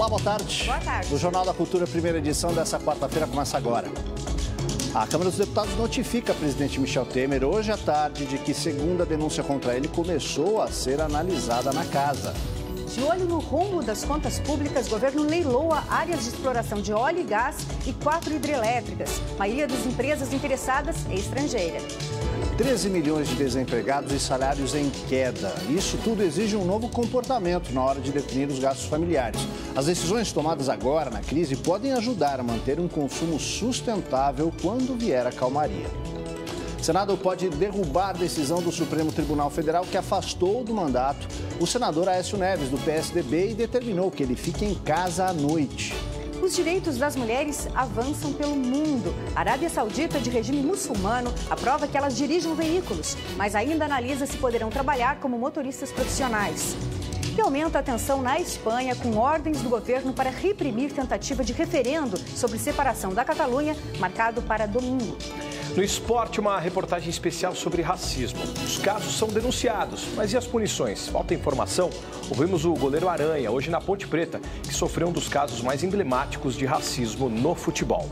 Olá, boa tarde. Boa tarde. O Jornal da Cultura, primeira edição dessa quarta-feira, começa agora. A Câmara dos Deputados notifica o presidente Michel Temer hoje à tarde de que segunda denúncia contra ele começou a ser analisada na casa. De olho no rumo das contas públicas, o governo leiloa áreas de exploração de óleo e gás e 4 hidrelétricas. A maioria das empresas interessadas é estrangeira. 13 milhões de desempregados e salários em queda. Isso tudo exige um novo comportamento na hora de definir os gastos familiares. As decisões tomadas agora na crise podem ajudar a manter um consumo sustentável quando vier a calmaria. O Senado pode derrubar a decisão do Supremo Tribunal Federal que afastou do mandato o senador Aécio Neves, do PSDB, e determinou que ele fique em casa à noite. Os direitos das mulheres avançam pelo mundo. A Arábia Saudita, de regime muçulmano, aprova que elas dirijam veículos, mas ainda analisa se poderão trabalhar como motoristas profissionais. E aumenta a tensão na Espanha com ordens do governo para reprimir tentativa de referendo sobre separação da Catalunha, marcado para domingo. No esporte, uma reportagem especial sobre racismo. Os casos são denunciados, mas e as punições? Falta informação? Ouvimos o goleiro Aranha, hoje na Ponte Preta, que sofreu um dos casos mais emblemáticos de racismo no futebol.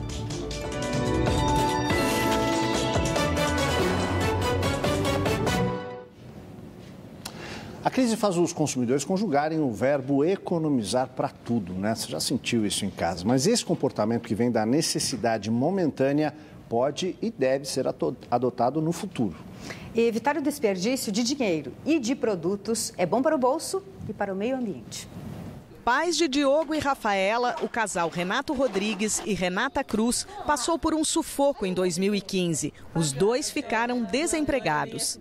A crise faz os consumidores conjugarem o verbo economizar para tudo, né? Você já sentiu isso em casa. Mas esse comportamento que vem da necessidade momentânea pode e deve ser adotado no futuro. E evitar o desperdício de dinheiro e de produtos é bom para o bolso e para o meio ambiente. Pais de Diogo e Rafaela, o casal Renato Rodrigues e Renata Cruz passou por um sufoco em 2015. Os dois ficaram desempregados.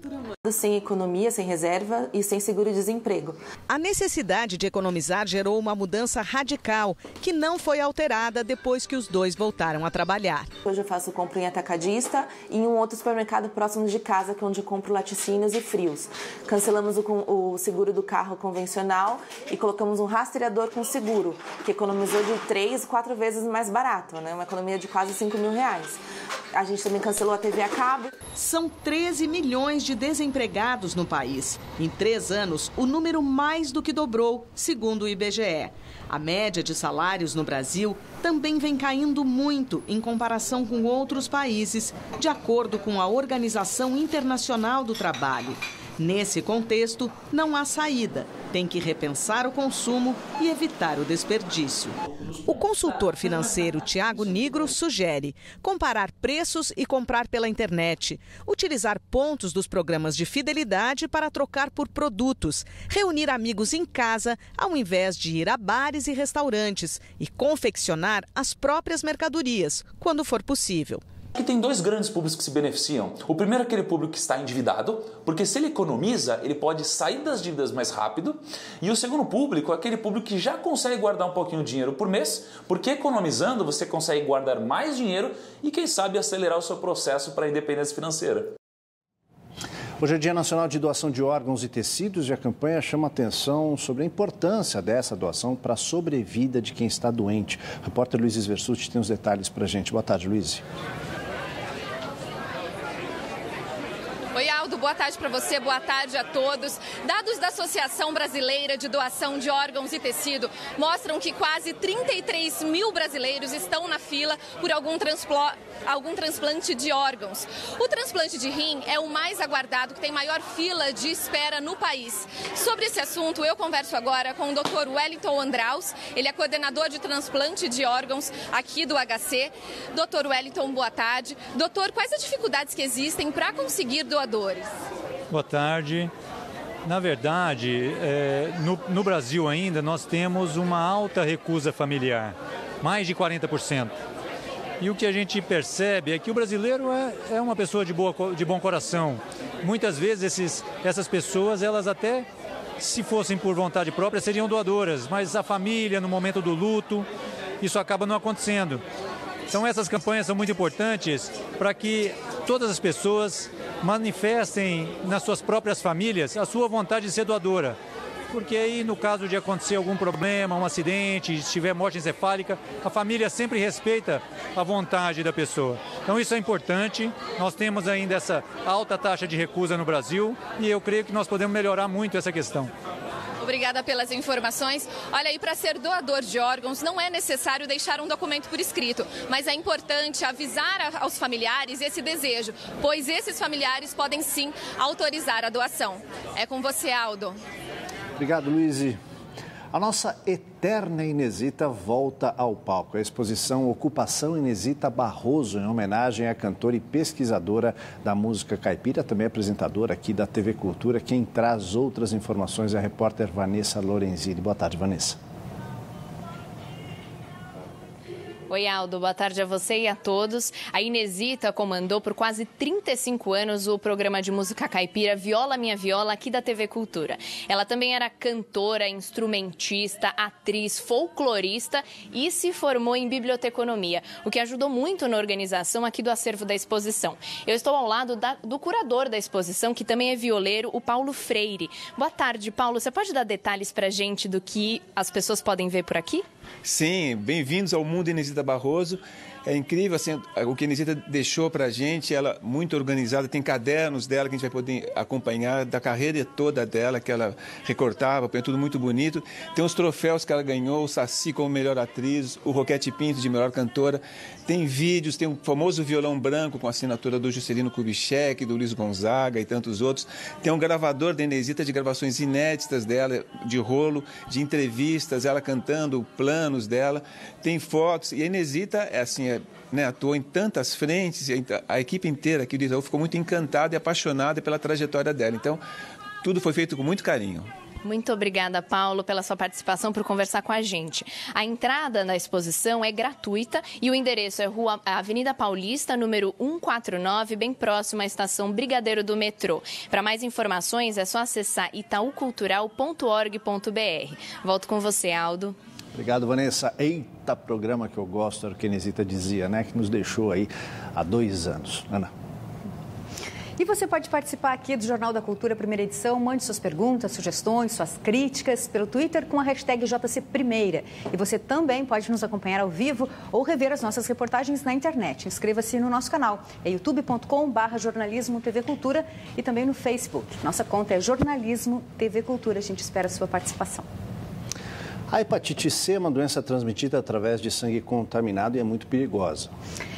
Sem economia, sem reserva e sem seguro-desemprego. A necessidade de economizar gerou uma mudança radical, que não foi alterada depois que os dois voltaram a trabalhar. Hoje eu faço compra em atacadista e em um outro supermercado próximo de casa, que é onde eu compro laticínios e frios. Cancelamos o seguro do carro convencional e colocamos um rastreador com seguro, que economizou de 3, 4 vezes mais barato, né? Uma economia de quase 5 mil reais. A gente também cancelou a TV a cabo. São 13 milhões de desempregados no país. Em 3 anos, o número mais do que dobrou, segundo o IBGE. A média de salários no Brasil também vem caindo muito em comparação com outros países, de acordo com a Organização Internacional do Trabalho. Nesse contexto, não há saída. Tem que repensar o consumo e evitar o desperdício. O consultor financeiro Tiago Nigro sugere comparar preços e comprar pela internet, utilizar pontos dos programas de fidelidade para trocar por produtos, reunir amigos em casa ao invés de ir a bares e restaurantes e confeccionar as próprias mercadorias, quando for possível. Aqui tem 2 grandes públicos que se beneficiam. O primeiro é aquele público que está endividado, porque se ele economiza, ele pode sair das dívidas mais rápido. E o segundo público é aquele público que já consegue guardar um pouquinho de dinheiro por mês, porque economizando você consegue guardar mais dinheiro e, quem sabe, acelerar o seu processo para a independência financeira. Hoje é Dia Nacional de Doação de Órgãos e Tecidos e a campanha chama atenção sobre a importância dessa doação para a sobrevida de quem está doente. O repórter Luiz Versutti tem os detalhes para a gente. Boa tarde, Luiz. Oi, Aldo, boa tarde para você, boa tarde a todos. Dados da Associação Brasileira de Doação de Órgãos e Tecido mostram que quase 33 mil brasileiros estão na fila por algum transplante de órgãos. O transplante de rim é o mais aguardado, que tem maior fila de espera no país. Sobre esse assunto, eu converso agora com o Dr. Wellington Andraus, ele é coordenador de transplante de órgãos aqui do HC. Dr. Wellington, boa tarde. Doutor, quais as dificuldades que existem para conseguir doadores? Boa tarde. Na verdade, no Brasil ainda nós temos uma alta recusa familiar, mais de 40%. E o que a gente percebe é que o brasileiro é uma pessoa de bom coração. Muitas vezes essas pessoas, elas até, se fossem por vontade própria, seriam doadoras, mas a família, no momento do luto, isso acaba não acontecendo. Então essas campanhas são muito importantes para que todas as pessoas manifestem nas suas próprias famílias a sua vontade de ser doadora. Porque aí, no caso de acontecer algum problema, um acidente, se tiver morte encefálica, a família sempre respeita a vontade da pessoa. Então isso é importante. Nós temos ainda essa alta taxa de recusa no Brasil e eu creio que nós podemos melhorar muito essa questão. Obrigada pelas informações. Olha, aí para ser doador de órgãos não é necessário deixar um documento por escrito, mas é importante avisar aos familiares esse desejo, pois esses familiares podem sim autorizar a doação. É com você, Aldo. Obrigado, Luiz. A nossa eterna Inesita volta ao palco. A exposição Ocupação Inesita Barroso, em homenagem à cantora e pesquisadora da música caipira, também apresentadora aqui da TV Cultura. Quem traz outras informações é a repórter Vanessa Lorenzini. Boa tarde, Vanessa. Oi, Aldo. Boa tarde a você e a todos. A Inesita comandou por quase 35 anos o programa de música caipira Viola Minha Viola, aqui da TV Cultura. Ela também era cantora, instrumentista, atriz, folclorista e se formou em biblioteconomia, o que ajudou muito na organização aqui do acervo da exposição. Eu estou ao lado do curador da exposição, que também é violeiro, o Paulo Freire. Boa tarde, Paulo. Você pode dar detalhes para a gente do que as pessoas podem ver por aqui? Sim, bem-vindos ao mundo Inesita Barroso. É incrível assim, o que a Inesita deixou para a gente, ela muito organizada, tem cadernos dela que a gente vai poder acompanhar, da carreira toda dela, que ela recortava, põe tudo muito bonito. Tem os troféus que ela ganhou, o Saci como melhor atriz, o Roquete Pinto de melhor cantora. Tem vídeos, tem o famoso violão branco com a assinatura do Juscelino Kubitschek, do Luiz Gonzaga e tantos outros. Tem um gravador da Inesita de gravações inéditas dela, de rolo, de entrevistas, ela cantando, planos dela. Tem fotos, e a Inesita é assim, atuou em tantas frentes, e a equipe inteira aqui do Itaú ficou muito encantada e apaixonada pela trajetória dela. Então, tudo foi feito com muito carinho. Muito obrigada, Paulo, pela sua participação, por conversar com a gente. A entrada na exposição é gratuita e o endereço é Avenida Paulista, número 149, bem próximo à estação Brigadeiro do metrô. Para mais informações, é só acessar itaucultural.org.br. Volto com você, Aldo. Obrigado, Vanessa. Eita, programa que eu gosto, era o que a Inesita dizia, né? Que nos deixou aí há 2 anos. Ana. E você pode participar aqui do Jornal da Cultura, primeira edição. Mande suas perguntas, sugestões, suas críticas pelo Twitter com a hashtag JCPrimeira. E você também pode nos acompanhar ao vivo ou rever as nossas reportagens na internet. Inscreva-se no nosso canal. É youtube.com/jornalismo TV Cultura e também no Facebook. Nossa conta é Jornalismo TV Cultura. A gente espera a sua participação. A hepatite C é uma doença transmitida através de sangue contaminado e é muito perigosa.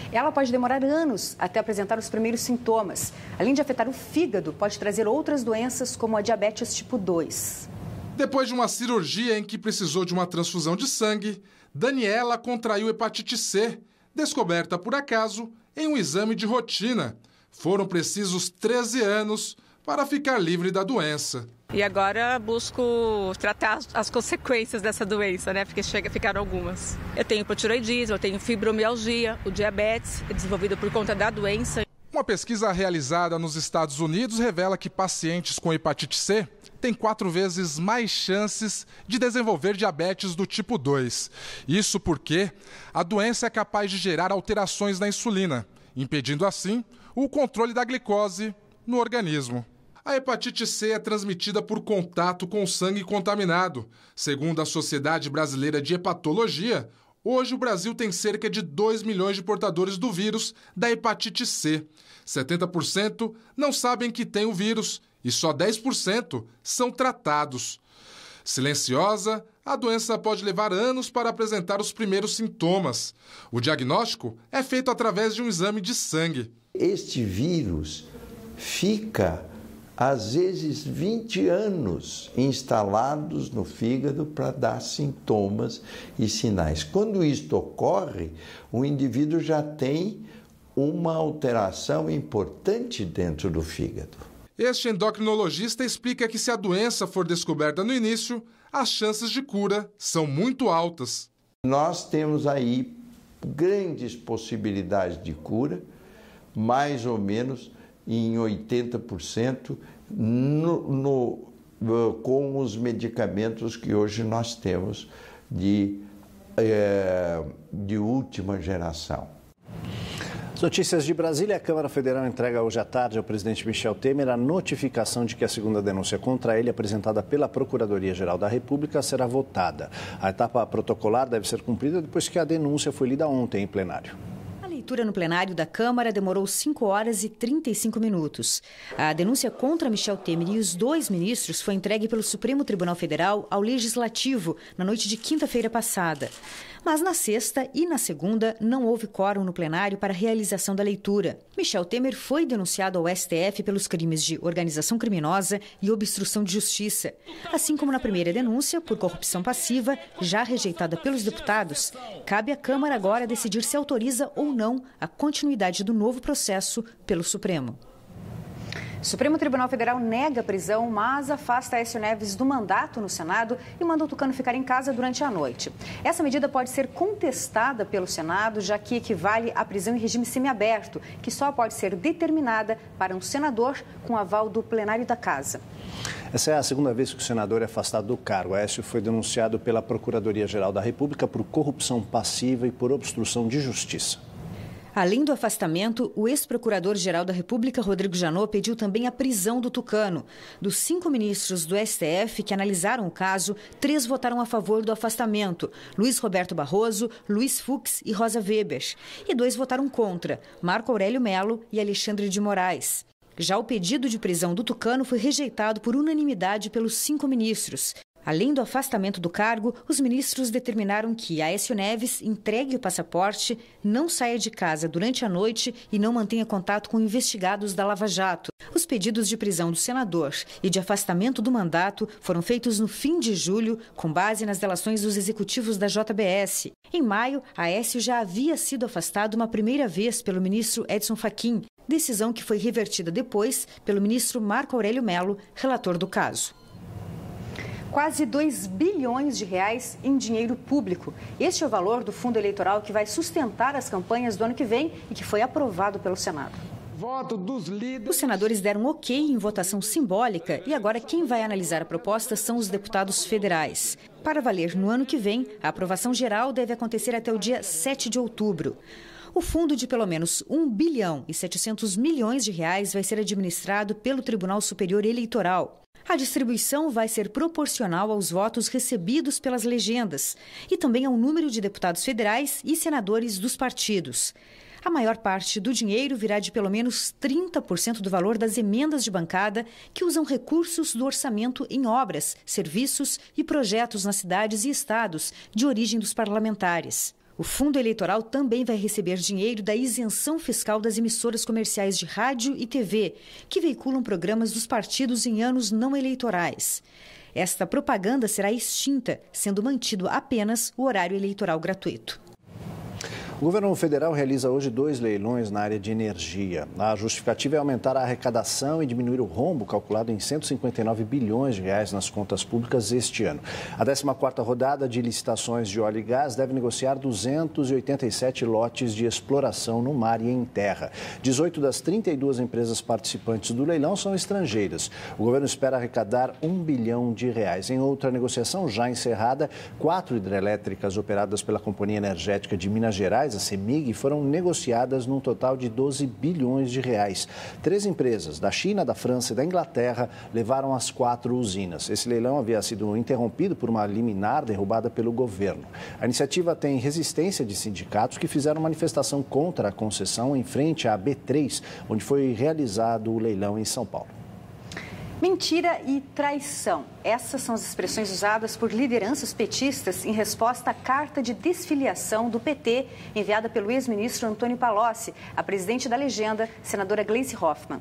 Ela pode demorar anos até apresentar os primeiros sintomas. Além de afetar o fígado, pode trazer outras doenças como a diabetes tipo 2. Depois de uma cirurgia em que precisou de uma transfusão de sangue, Daniela contraiu hepatite C, descoberta por acaso em um exame de rotina. Foram precisos 13 anos para ficar livre da doença. E agora busco tratar as consequências dessa doença, né? Porque ficaram algumas. Eu tenho hipotireoidismo, eu tenho fibromialgia, o diabetes é desenvolvido por conta da doença. Uma pesquisa realizada nos Estados Unidos revela que pacientes com hepatite C têm 4 vezes mais chances de desenvolver diabetes do tipo 2. Isso porque a doença é capaz de gerar alterações na insulina, impedindo assim o controle da glicose no organismo. A hepatite C é transmitida por contato com sangue contaminado. Segundo a Sociedade Brasileira de Hepatologia, hoje o Brasil tem cerca de 2 milhões de portadores do vírus da hepatite C. 70% não sabem que tem o vírus e só 10% são tratados. Silenciosa, a doença pode levar anos para apresentar os primeiros sintomas. O diagnóstico é feito através de um exame de sangue. Este vírus fica às vezes 20 anos instalados no fígado para dar sintomas e sinais. Quando isto ocorre, o indivíduo já tem uma alteração importante dentro do fígado. Este endocrinologista explica que se a doença for descoberta no início, as chances de cura são muito altas. Nós temos aí grandes possibilidades de cura, mais ou menos em 80% com os medicamentos que hoje nós temos de última geração. As notícias de Brasília. A Câmara Federal entrega hoje à tarde ao presidente Michel Temer a notificação de que a segunda denúncia contra ele, apresentada pela Procuradoria-Geral da República, será votada. A etapa protocolar deve ser cumprida depois que a denúncia foi lida ontem em plenário. A lei leitura no plenário da Câmara demorou 5 horas e 35 minutos. A denúncia contra Michel Temer e os 2 ministros foi entregue pelo Supremo Tribunal Federal ao Legislativo na noite de quinta-feira passada. Mas na sexta e na segunda não houve quórum no plenário para a realização da leitura. Michel Temer foi denunciado ao STF pelos crimes de organização criminosa e obstrução de justiça. Assim como na primeira denúncia, por corrupção passiva, já rejeitada pelos deputados, cabe à Câmara agora decidir se autoriza ou não a continuidade do novo processo pelo Supremo. O Supremo Tribunal Federal nega a prisão, mas afasta Aécio Neves do mandato no Senado e manda o tucano ficar em casa durante a noite. Essa medida pode ser contestada pelo Senado, já que equivale à prisão em regime semiaberto, que só pode ser determinada para um senador com aval do plenário da Casa. Essa é a segunda vez que o senador é afastado do cargo. Aécio foi denunciado pela Procuradoria-Geral da República por corrupção passiva e por obstrução de justiça. Além do afastamento, o ex-procurador-geral da República, Rodrigo Janot, pediu também a prisão do tucano. Dos 5 ministros do STF que analisaram o caso, 3 votaram a favor do afastamento: Luiz Roberto Barroso, Luiz Fux e Rosa Weber. E 2 votaram contra: Marco Aurélio Mello e Alexandre de Moraes. Já o pedido de prisão do tucano foi rejeitado por unanimidade pelos 5 ministros. Além do afastamento do cargo, os ministros determinaram que Aécio Neves entregue o passaporte, não saia de casa durante a noite e não mantenha contato com investigados da Lava Jato. Os pedidos de prisão do senador e de afastamento do mandato foram feitos no fim de julho, com base nas delações dos executivos da JBS. Em maio, Aécio já havia sido afastado uma primeira vez pelo ministro Edson Fachin, decisão que foi revertida depois pelo ministro Marco Aurélio Mello, relator do caso. Quase 2 bilhões de reais em dinheiro público. Este é o valor do fundo eleitoral que vai sustentar as campanhas do ano que vem e que foi aprovado pelo Senado. Voto dos líderes. Os senadores deram ok em votação simbólica e agora quem vai analisar a proposta são os deputados federais. Para valer no ano que vem, a aprovação geral deve acontecer até o dia 7 de outubro. O fundo de pelo menos 1 bilhão e 700 milhões de reais vai ser administrado pelo Tribunal Superior Eleitoral. A distribuição vai ser proporcional aos votos recebidos pelas legendas e também ao número de deputados federais e senadores dos partidos. A maior parte do dinheiro virá de pelo menos 30% do valor das emendas de bancada que usam recursos do orçamento em obras, serviços e projetos nas cidades e estados de origem dos parlamentares. O fundo eleitoral também vai receber dinheiro da isenção fiscal das emissoras comerciais de rádio e TV, que veiculam programas dos partidos em anos não eleitorais. Esta propaganda será extinta, sendo mantido apenas o horário eleitoral gratuito. O governo federal realiza hoje 2 leilões na área de energia. A justificativa é aumentar a arrecadação e diminuir o rombo calculado em 159 bilhões de reais nas contas públicas este ano. A 14ª rodada de licitações de óleo e gás deve negociar 287 lotes de exploração no mar e em terra. 18 das 32 empresas participantes do leilão são estrangeiras. O governo espera arrecadar 1 bilhão de reais. Em outra negociação já encerrada, 4 hidrelétricas operadas pela Companhia Energética de Minas Gerais, a CEMIG, foram negociadas num total de 12 bilhões de reais. 3 empresas da China, da França e da Inglaterra levaram as 4 usinas. Esse leilão havia sido interrompido por uma liminar derrubada pelo governo. A iniciativa tem resistência de sindicatos que fizeram manifestação contra a concessão em frente à B3, onde foi realizado o leilão em São Paulo. Mentira e traição. Essas são as expressões usadas por lideranças petistas em resposta à carta de desfiliação do PT enviada pelo ex-ministro Antônio Palocci, à presidente da legenda, senadora Gleisi Hoffmann.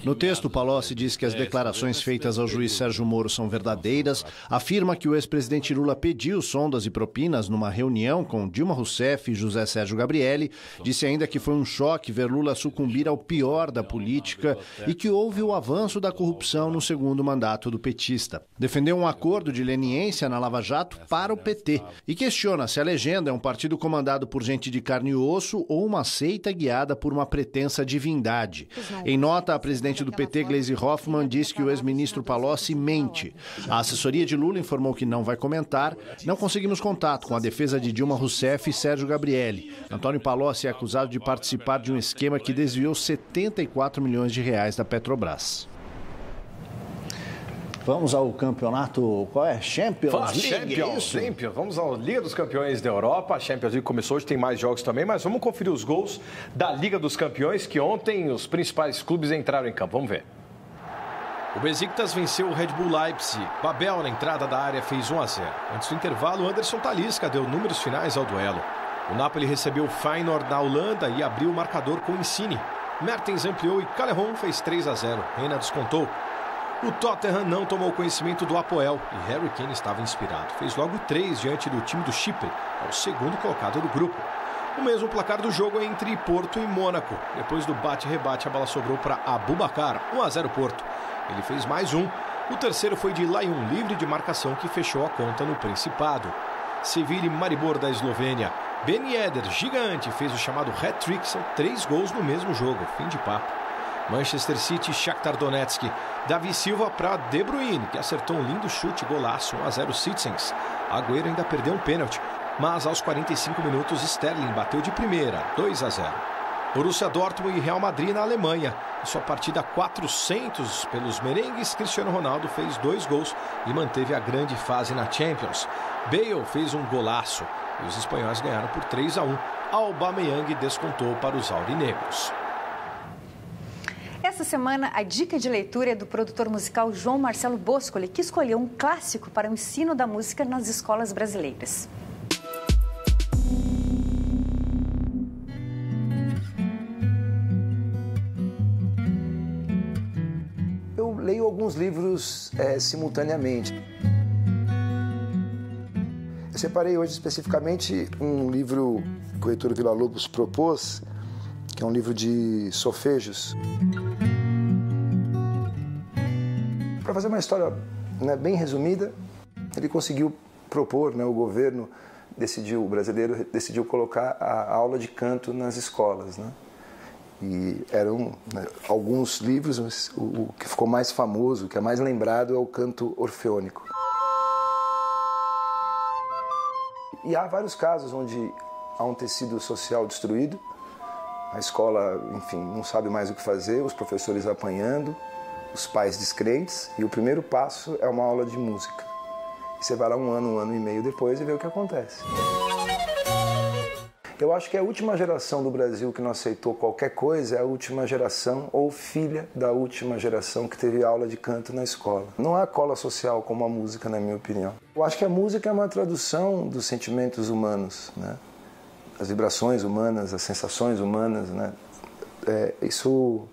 No texto, Palocci diz que as declarações feitas ao juiz Sérgio Moro são verdadeiras, afirma que o ex-presidente Lula pediu sondas e propinas numa reunião com Dilma Rousseff e José Sérgio Gabrielli, disse ainda que foi um choque ver Lula sucumbir ao pior da política e que houve o avanço da corrupção no segundo mandato do petista. Defendeu um acordo de leniência na Lava Jato para o PT e questiona se a legenda é um partido comandado por gente de carne e osso ou uma seita guiada por uma pretensa divindade. Em nota, a presidente do PT, Gleisi Hoffmann, diz que o ex-ministro Palocci mente. A assessoria de Lula informou que não vai comentar. Não conseguimos contato com a defesa de Dilma Rousseff e Sérgio Gabrielli. Antônio Palocci é acusado de participar de um esquema que desviou 74 milhões de reais da Petrobras. Vamos ao campeonato, qual é? Champions League, Champions. Vamos à Liga dos Campeões da Europa. A Champions League começou hoje, tem mais jogos também, mas vamos conferir os gols da Liga dos Campeões, que ontem os principais clubes entraram em campo. Vamos ver. O Besiktas venceu o Red Bull Leipzig. Babel, na entrada da área, fez 1-0. Antes do intervalo, Anderson Talisca deu números finais ao duelo. O Napoli recebeu o Feyenoord na Holanda e abriu o marcador com o Insigne. Mertens ampliou e Callejon fez 3-0. Reina descontou. O Tottenham não tomou conhecimento do Apoel e Harry Kane estava inspirado. Fez logo 3 diante do time do Chipre, o segundo colocado do grupo. O mesmo placar do jogo é entre Porto e Mônaco. Depois do bate-rebate, a bola sobrou para Aboubakar, 1-0 Porto. Ele fez mais um. O terceiro foi de Lyon, livre de marcação, que fechou a conta no Principado. Sevilla e Maribor da Eslovênia. Ben Yedder, gigante, fez o chamado hat-trick, são 3 gols no mesmo jogo, fim de papo. Manchester City e Shakhtar Donetsk. Davi Silva para De Bruyne, que acertou um lindo chute, golaço, 1-0 Citizens. Agüero ainda perdeu um pênalti, mas aos 45 minutos Sterling bateu de primeira, 2-0. Borussia Dortmund e Real Madrid na Alemanha. Em sua partida 400 pelos merengues, Cristiano Ronaldo fez 2 gols e manteve a grande fase na Champions. Bale fez um golaço e os espanhóis ganharam por 3-1. Aubameyang descontou para os aurinegros. Essa semana, a dica de leitura é do produtor musical João Marcelo Boscoli, que escolheu um clássico para o ensino da música nas escolas brasileiras. Eu leio alguns livros simultaneamente. Eu separei hoje especificamente um livro que o Heitor Villa-Lobos propôs, que é um livro de solfejos. Para fazer uma história bem resumida, ele conseguiu propor, o governo o brasileiro decidiu colocar a aula de canto nas escolas. E eram alguns livros, mas o que ficou mais famoso, o que é mais lembrado é o canto orfeônico. E há vários casos onde há um tecido social destruído, a escola, enfim, não sabe mais o que fazer, os professores apanhando, os pais descrentes, e o primeiro passo é uma aula de música. E você vai lá um ano e meio depois e vê o que acontece. Eu acho que a última geração do Brasil que não aceitou qualquer coisa é a última geração, ou filha da última geração, que teve aula de canto na escola. Não há cola social como a música, na minha opinião. Eu acho que a música é uma tradução dos sentimentos humanos, as vibrações humanas, as sensações humanas, isso,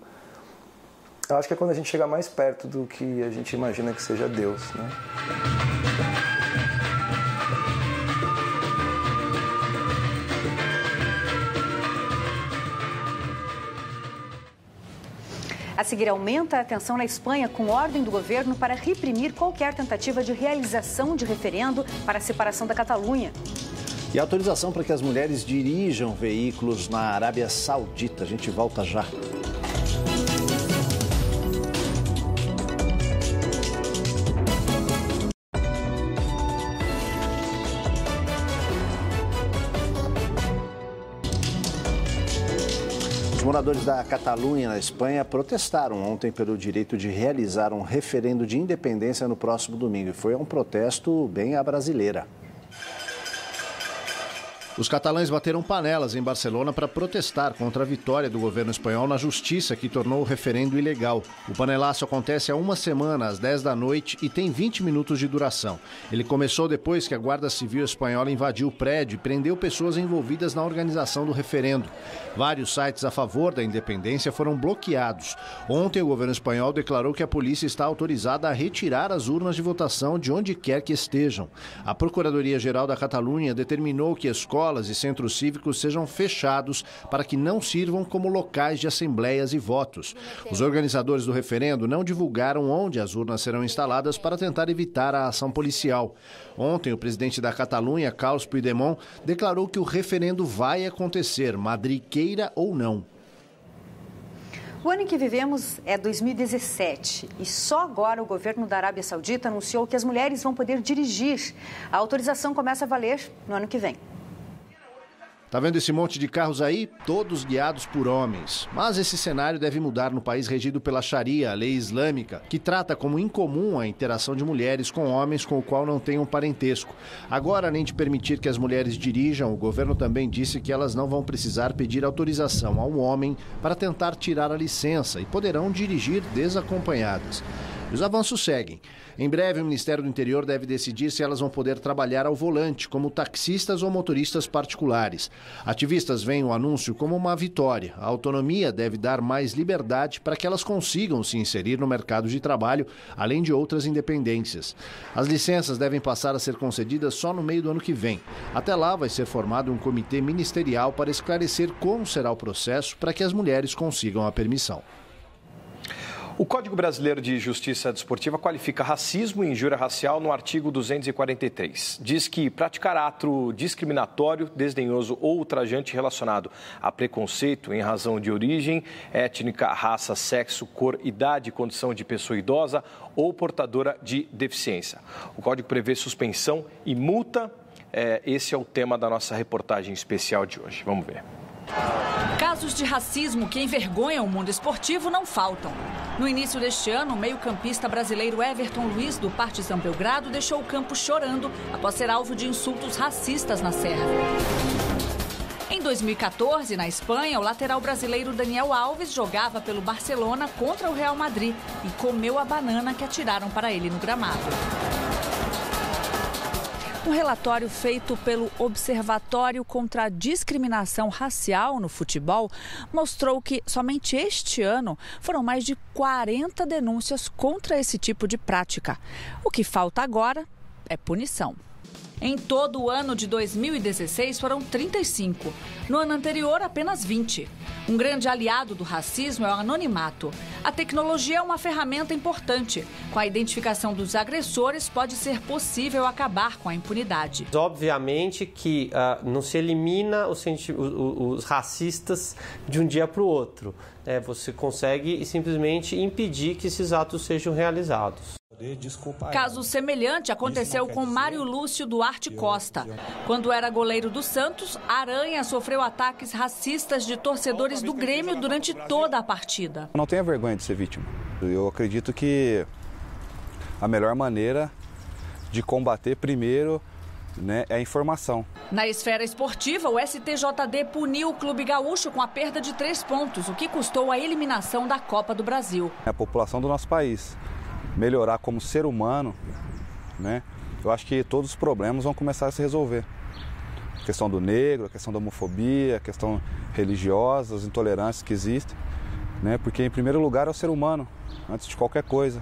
eu acho que é quando a gente chega mais perto do que a gente imagina que seja Deus, A seguir, aumenta a tensão na Espanha com ordem do governo para reprimir qualquer tentativa de realização de referendo para a separação da Catalunha. E autorização para que as mulheres dirijam veículos na Arábia Saudita. A gente volta já. Os moradores da Catalunha, na Espanha, protestaram ontem pelo direito de realizar um referendo de independência no próximo domingo. E foi um protesto bem à brasileira. Os catalães bateram panelas em Barcelona para protestar contra a vitória do governo espanhol na justiça que tornou o referendo ilegal. O panelaço acontece há uma semana, às 10 da noite, e tem 20 minutos de duração. Ele começou depois que a Guarda Civil Espanhola invadiu o prédio e prendeu pessoas envolvidas na organização do referendo. Vários sites a favor da independência foram bloqueados. Ontem, o governo espanhol declarou que a polícia está autorizada a retirar as urnas de votação de onde quer que estejam. A Procuradoria-Geral da Catalunha determinou que escolas e centros cívicos sejam fechados para que não sirvam como locais de assembleias e votos. Os organizadores do referendo não divulgaram onde as urnas serão instaladas para tentar evitar a ação policial. Ontem, o presidente da Catalunha, Carles Puigdemont, declarou que o referendo vai acontecer, Madrid queira ou não. O ano em que vivemos é 2017 e só agora o governo da Arábia Saudita anunciou que as mulheres vão poder dirigir. A autorização começa a valer no ano que vem. Tá vendo esse monte de carros aí? Todos guiados por homens. Mas esse cenário deve mudar no país regido pela Sharia, a lei islâmica, que trata como incomum a interação de mulheres com homens com o qual não tenham parentesco. Agora, além de permitir que as mulheres dirijam, o governo também disse que elas não vão precisar pedir autorização ao homem para tentar tirar a licença e poderão dirigir desacompanhadas. E os avanços seguem. Em breve, o Ministério do Interior deve decidir se elas vão poder trabalhar ao volante, como taxistas ou motoristas particulares. Ativistas veem o anúncio como uma vitória. A autonomia deve dar mais liberdade para que elas consigam se inserir no mercado de trabalho, além de outras independências. As licenças devem passar a ser concedidas só no meio do ano que vem. Até lá, vai ser formado um comitê ministerial para esclarecer como será o processo para que as mulheres consigam a permissão. O Código Brasileiro de Justiça Desportiva qualifica racismo e injúria racial no artigo 243. Diz que praticar ato discriminatório, desdenhoso ou ultrajante relacionado a preconceito em razão de origem étnica, raça, sexo, cor, idade, condição de pessoa idosa ou portadora de deficiência. O Código prevê suspensão e multa. Esse é o tema da nossa reportagem especial de hoje. Vamos ver. Casos de racismo que envergonham o mundo esportivo não faltam. No início deste ano, o meio-campista brasileiro Everton Luiz, do Partizan Belgrado, deixou o campo chorando após ser alvo de insultos racistas na Sérvia. Em 2014, na Espanha, o lateral brasileiro Daniel Alves jogava pelo Barcelona contra o Real Madrid e comeu a banana que atiraram para ele no gramado. Um relatório feito pelo Observatório contra a Discriminação Racial no Futebol mostrou que somente este ano foram mais de 40 denúncias contra esse tipo de prática. O que falta agora é punição. Em todo o ano de 2016 foram 35. No ano anterior, apenas 20. Um grande aliado do racismo é o anonimato. A tecnologia é uma ferramenta importante. Com a identificação dos agressores, pode ser possível acabar com a impunidade. Obviamente que não se elimina os racistas de um dia para o outro. Você consegue simplesmente impedir que esses atos sejam realizados. Caso semelhante aconteceu com Mário Lúcio Duarte Costa. Quando era goleiro do Santos, Aranha sofreu ataques racistas de torcedores do Grêmio durante toda a partida. Não tenha vergonha de ser vítima. Eu acredito que a melhor maneira de combater primeiro é a informação. Na esfera esportiva, o STJD puniu o Clube Gaúcho com a perda de 3 pontos, o que custou a eliminação da Copa do Brasil. A população do nosso país melhorar como ser humano, eu acho que todos os problemas vão começar a se resolver. A questão do negro, a questão da homofobia, a questão religiosa, as intolerâncias que existem, porque em primeiro lugar é o ser humano, antes de qualquer coisa.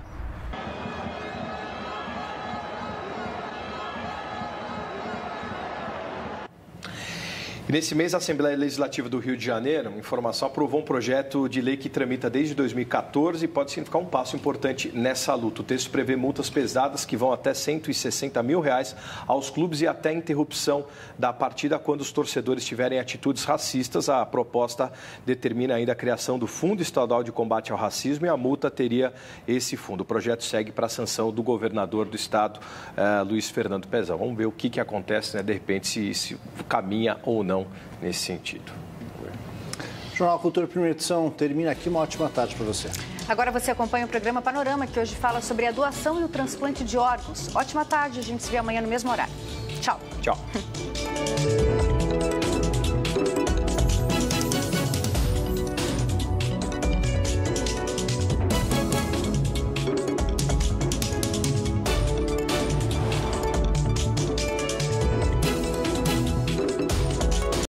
E nesse mês, a Assembleia Legislativa do Rio de Janeiro, informação, aprovou um projeto de lei que tramita desde 2014 e pode significar um passo importante nessa luta. O texto prevê multas pesadas que vão até R$160 mil aos clubes e até interrupção da partida quando os torcedores tiverem atitudes racistas. A proposta determina ainda a criação do Fundo Estadual de Combate ao Racismo e a multa teria esse fundo. O projeto segue para a sanção do governador do estado, Luiz Fernando Pezão. Vamos ver o que acontece, de repente, se caminha ou não nesse sentido. O Jornal Cultura Primeira Edição termina aqui. Uma ótima tarde para você. Agora você acompanha o programa Panorama, que hoje fala sobre a doação e o transplante de órgãos. Ótima tarde, a gente se vê amanhã no mesmo horário. Tchau. Tchau.